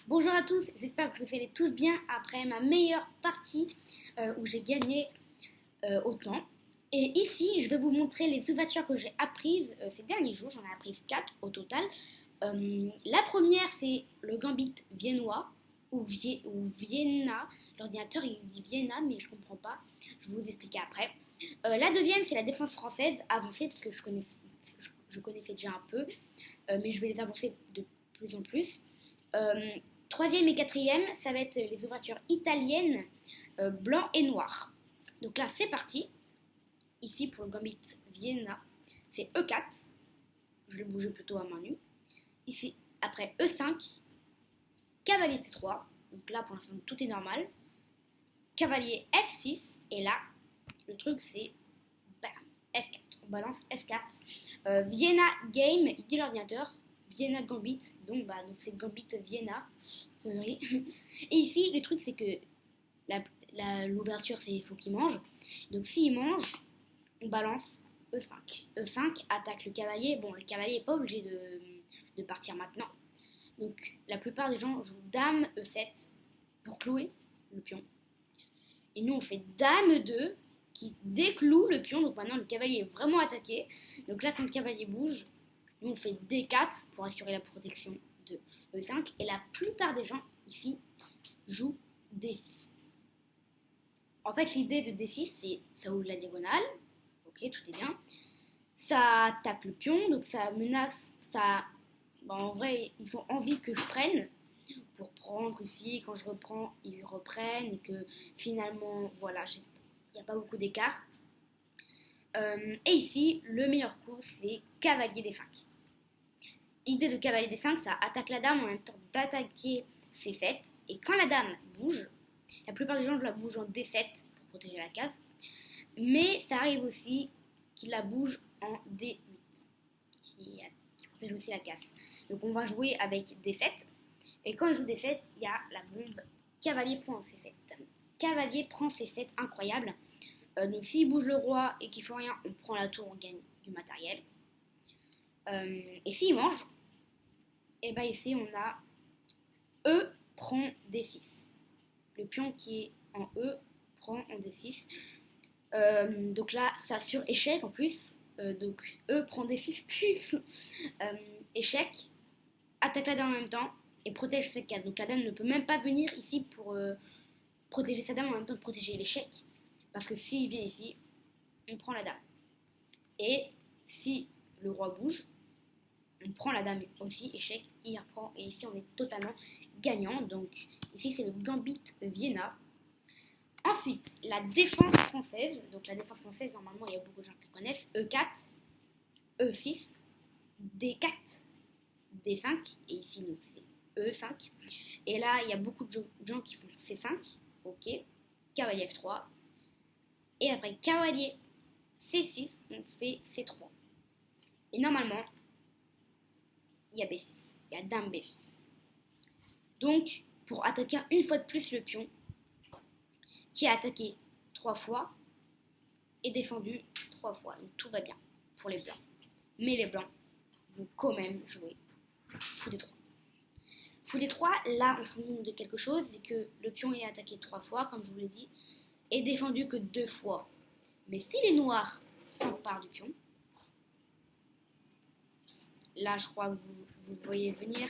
Bonjour à tous, j'espère que vous allez tous bien après ma meilleure partie où j'ai gagné autant. Et ici, je vais vous montrer les ouvertures que j'ai apprises ces derniers jours. J'en ai apprises 4 au total. La première, c'est le gambit viennois ou Vienna. L'ordinateur, il dit Vienna, mais je ne comprends pas. Je vais vous expliquer après. La deuxième, c'est la défense française avancée, parce que je connaissais déjà un peu, mais je vais les avancer de plus en plus. Euh, Troisième et quatrième, ça va être les ouvertures italiennes, blanc et noir. Donc là, c'est parti. Ici, pour le gambit Vienna, c'est E4. Je l'ai bougé plutôt à main nue. Ici, après E5, cavalier C3. Donc là, pour l'instant, tout est normal. Cavalier F6. Et là, le truc, c'est bam, F4. On balance F4. Vienna Game, il dit l'ordinateur. Vienna Gambit, donc c'est Gambit Vienna. Et ici, le truc, c'est que l'ouverture, c'est il faut qu'il mange. Donc s'il mange, on balance E5. E5 attaque le cavalier. Bon, le cavalier n'est pas obligé de partir maintenant. Donc la plupart des gens jouent Dame E7 pour clouer le pion. Et nous, on fait Dame 2 qui décloue le pion. Donc maintenant, le cavalier est vraiment attaqué. Donc là, quand le cavalier bouge, nous, on fait D4 pour assurer la protection de E5. Et la plupart des gens, ici, jouent D6. En fait, l'idée de D6, c'est ça ouvre la diagonale. Ok, tout est bien. Ça attaque le pion, donc ça menace. En vrai, ils ont envie que je prenne pour prendre ici. Quand je reprends, ils reprennent. Et que finalement, voilà, il n'y a pas beaucoup d'écart. Et ici, le meilleur coup, c'est cavalier D5. Idée de cavalier D5, ça attaque la dame en même temps d'attaquer C7. Et quand la dame bouge, la plupart des gens la bougent en D7 pour protéger la case. Mais ça arrive aussi qu'il la bouge en D8, qui protège aussi la case. Donc on va jouer avec D7. Et quand je joue D7, il y a la bombe cavalier prend C7. Cavalier prend C7, incroyable. Donc s'il bouge le roi et qu'il ne fait rien, on prend la tour, on gagne du matériel. Et s'il mange, et bien ici on a E prend D6. Le pion qui est en E prend en D6. Donc là, ça sur échec en plus. Donc E prend D6 plus échec, attaque la dame en même temps et protège cette case. Donc la dame ne peut même pas venir ici pour protéger sa dame en même temps de protéger l'échec. Parce que s'il vient ici, on prend la dame. Et si le roi bouge, on prend la dame aussi, échec, il reprend. Et ici, on est totalement gagnant. Donc ici, c'est le gambit Vienna. Ensuite, la défense française. Donc la défense française, normalement, il y a beaucoup de gens qui connaissent. E4, E6, D4, D5. Et ici, donc, c'est E5. Et là, il y a beaucoup de gens qui font C5. Ok. Cavalier F3. Et après cavalier C6, on fait C3. Et normalement, il y a B6. Il y a dame B6. Donc, pour attaquer une fois de plus le pion, qui a attaqué 3 fois et défendu 3 fois. Donc tout va bien pour les blancs. Mais les blancs vont quand même jouer fou des 3. Fou des 3, là on se rend compte de quelque chose, c'est que le pion est attaqué 3 fois, comme je vous l'ai dit, et défendu que 2 fois. Mais si les noirs s'emparent du pion, là je crois que vous voyez venir.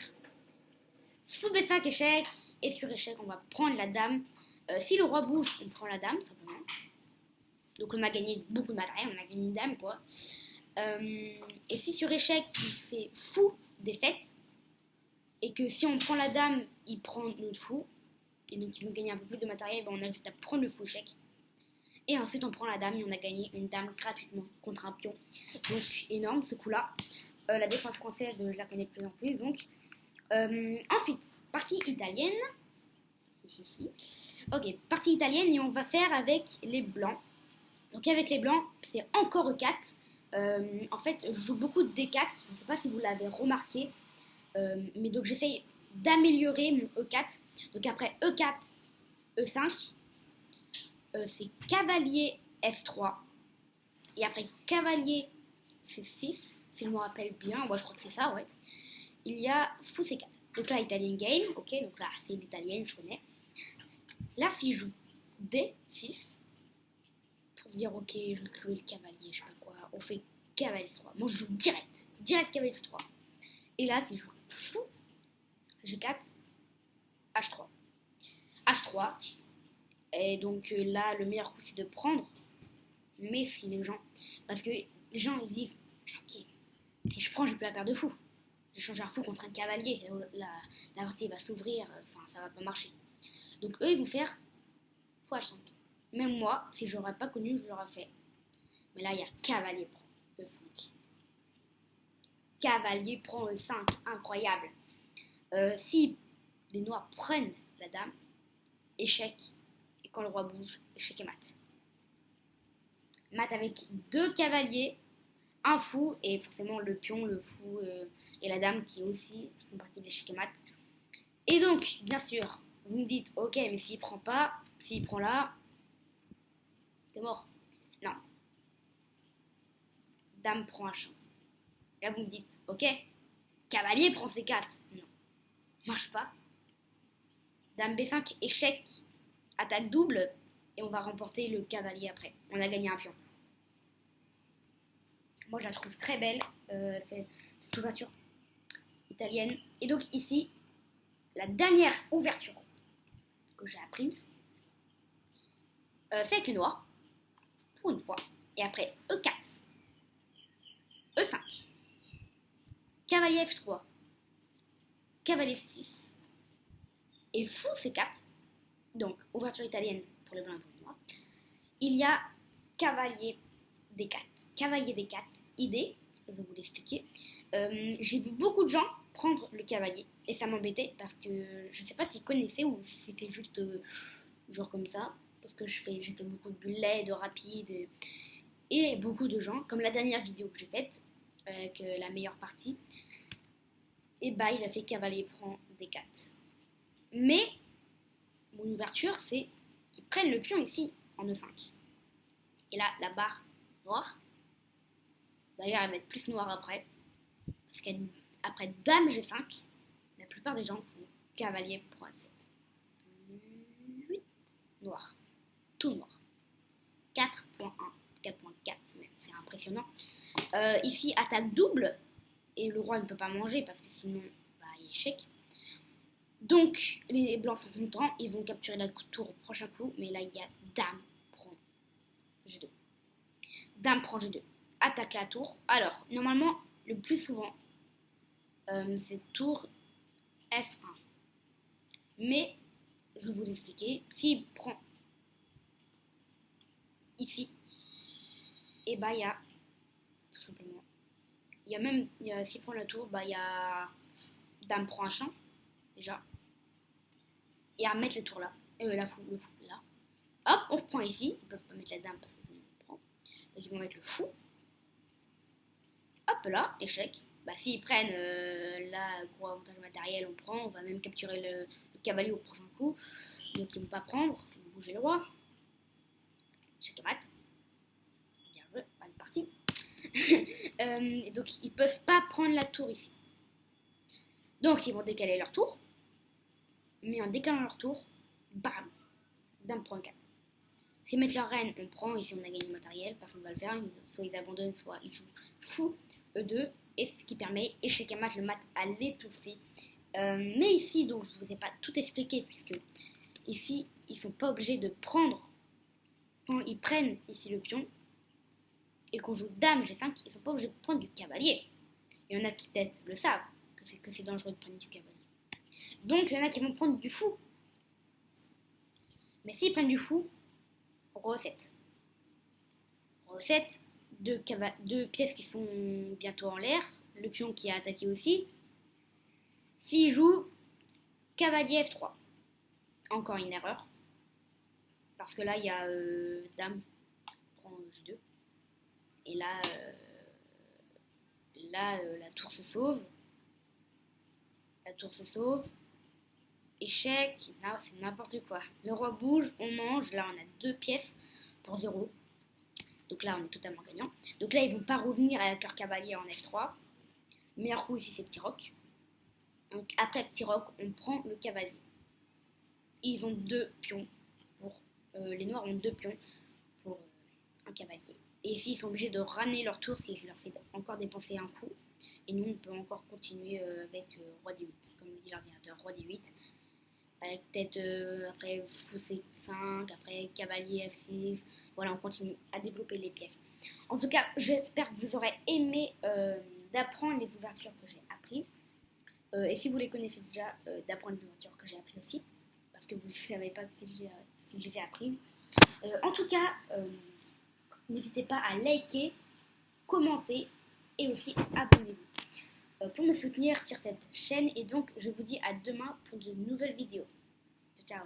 Fou B5 échec, et sur échec on va prendre la dame. Si le roi bouge, on prend la dame, simplement. Donc on a gagné beaucoup de matériel, on a gagné une dame, quoi. Et si sur échec, il fait fou défaite, et que si on prend la dame, il prend notre fou, et donc ils ont gagné un peu plus de matériel, ben on a juste à prendre le fou échec. Et ensuite on prend la dame, et on a gagné une dame gratuitement contre un pion. Donc énorme ce coup-là. La défense française, je la connais de plus en plus, donc. Ensuite, partie italienne. Ici. Ok, partie italienne et on va faire avec les blancs. Donc avec les blancs, c'est encore E4. En fait, je joue beaucoup de D4. Je ne sais pas si vous l'avez remarqué. Mais donc j'essaye d'améliorer mon E4. Donc après E4, E5, c'est cavalier F3. Et après cavalier C6, si je me rappelle bien, ouais, je crois que c'est ça, ouais. Il y a fou C4. Donc là, Italian game, ok, donc là, c'est l'italienne, je connais. Là, s'il joue D6, pour dire, ok, je vais clouer le cavalier, je sais pas quoi, on fait cavalier 3. Moi, je joue direct cavalier 3. Et là, s'il joue fou, G4, H3. H3, et donc là, le meilleur coup, c'est de prendre. Mais si les gens, parce que les gens, ils disent, ok, si je prends, j'ai plus la paire de fou. Je change un fou contre un cavalier, la partie va s'ouvrir, enfin, ça va pas marcher. Donc eux, ils vont faire x5. Même moi, si j'aurais pas connu, je l'aurais fait. Mais là, il y a cavalier prend E5. Cavalier prend E5, incroyable. Si les noirs prennent la dame, échec. Et quand le roi bouge, échec et mat. Mat avec 2 cavaliers, un fou, et forcément le pion, le fou et la dame qui aussi font partie de l'échec et mat. Et donc, bien sûr, vous me dites, ok, mais s'il prend pas, s'il prend là, c'est mort. Non. Dame prend H1. Là, vous me dites, ok, cavalier prend C4. Non, marche pas. Dame B5, échec, attaque double, et on va remporter le cavalier après. On a gagné un pion. Moi, je la trouve très belle, cette ouverture italienne. Et donc ici, la dernière ouverture que j'ai apprise, c'est avec le noir, pour une fois. Et après, E4, E5, cavalier F3, cavalier C6, et fou C4, donc ouverture italienne pour les blancs et pour les noirs. Il y a cavalier D4. Cavalier D4, idée, je vais vous l'expliquer. J'ai vu beaucoup de gens prendre le cavalier et ça m'embêtait parce que je ne sais pas s'ils connaissaient ou si c'était juste genre comme ça, parce que j'ai fait beaucoup de bullets, de rapides et beaucoup de gens, comme la dernière vidéo que j'ai faite avec la meilleure partie, et bah il a fait cavalier prend D4. Mais mon ouverture c'est qu'ils prennent le pion ici en E5. Et là la barre noire. D'ailleurs, elle va être plus noire après. Parce qu'après Dame G5, la plupart des gens font cavalier pour A7. 8, noir. Tout noir. 4.1, 4.4, mais c'est impressionnant. Ici, attaque double. Et le roi ne peut pas manger parce que sinon, bah, il échec. Donc, les blancs sont contents. Ils vont capturer la tour au prochain coup. Mais là, il y a Dame prend G2. Dame prend G2. Attaque la tour. Alors, normalement, le plus souvent, c'est tour F1. Mais, je vais vous expliquer. S'il prend ici, et bah, il y a, tout simplement, s'il prend la tour, bah, il y a Dame prend un champ, déjà. Et à mettre le tour là. Le fou là. Hop, on reprend ici. Ils peuvent pas mettre la dame parce que sinon on prend. Donc, ils vont mettre le fou. Hop là, échec. Bah s'ils prennent là, gros avantage matériel, on prend, on va même capturer le cavalier au prochain coup. Donc ils vont pas prendre, ils vont bouger le roi. Échec et mat. Bien joué, pas une partie. Donc ils peuvent pas prendre la tour ici. Donc ils vont décaler leur tour. Mais en décalant leur tour, bam, dame prend 4. S'ils mettent leur reine, on prend, ici on a gagné le matériel, personne ne va le faire, soit ils abandonnent, soit ils jouent fou, E2, et ce qui permet échec à mat, le mat à l'étouffer. Mais ici, donc je ne vous ai pas tout expliqué, puisque ici, ils ne sont pas obligés de prendre, quand ils prennent ici le pion, et qu'on joue dame G5, ils ne sont pas obligés de prendre du cavalier. Il y en a qui peut-être le savent, que c'est dangereux de prendre du cavalier. Donc il y en a qui vont prendre du fou. Mais s'ils prennent du fou, roi 7. Roi 7, deux pièces qui sont bientôt en l'air, le pion qui a attaqué aussi. S'il joue cavalier F3, encore une erreur. Parce que là, il y a dame prend G2. Et là, la tour se sauve. La tour se sauve. Échec, c'est n'importe quoi. Le roi bouge, on mange. Là, on a 2 pièces pour 0. Donc là, on est totalement gagnant. Donc là, ils vont pas revenir avec leur cavalier en F3. Meilleur coup ici, c'est petit roc. Donc, après petit roc, on prend le cavalier. Ils ont 2 pions pour... les noirs ont 2 pions pour un cavalier. Et ici, ils sont obligés de ramener leur tour, ce qui leur fait encore dépenser un coup. Et nous, on peut encore continuer avec roi d8, comme le dit l'ordinateur, roi d8. Avec peut-être après fou c5, après cavalier f6. Voilà, on continue à développer les pièces. En tout cas, j'espère que vous aurez aimé d'apprendre les ouvertures que j'ai apprises. Et si vous les connaissez déjà, d'apprendre les ouvertures que j'ai apprises aussi. Parce que vous ne savez pas si je les ai apprises. En tout cas, n'hésitez pas à liker, commenter et aussi abonnez-vous pour me soutenir sur cette chaîne. Et donc, je vous dis à demain pour de nouvelles vidéos. Ciao.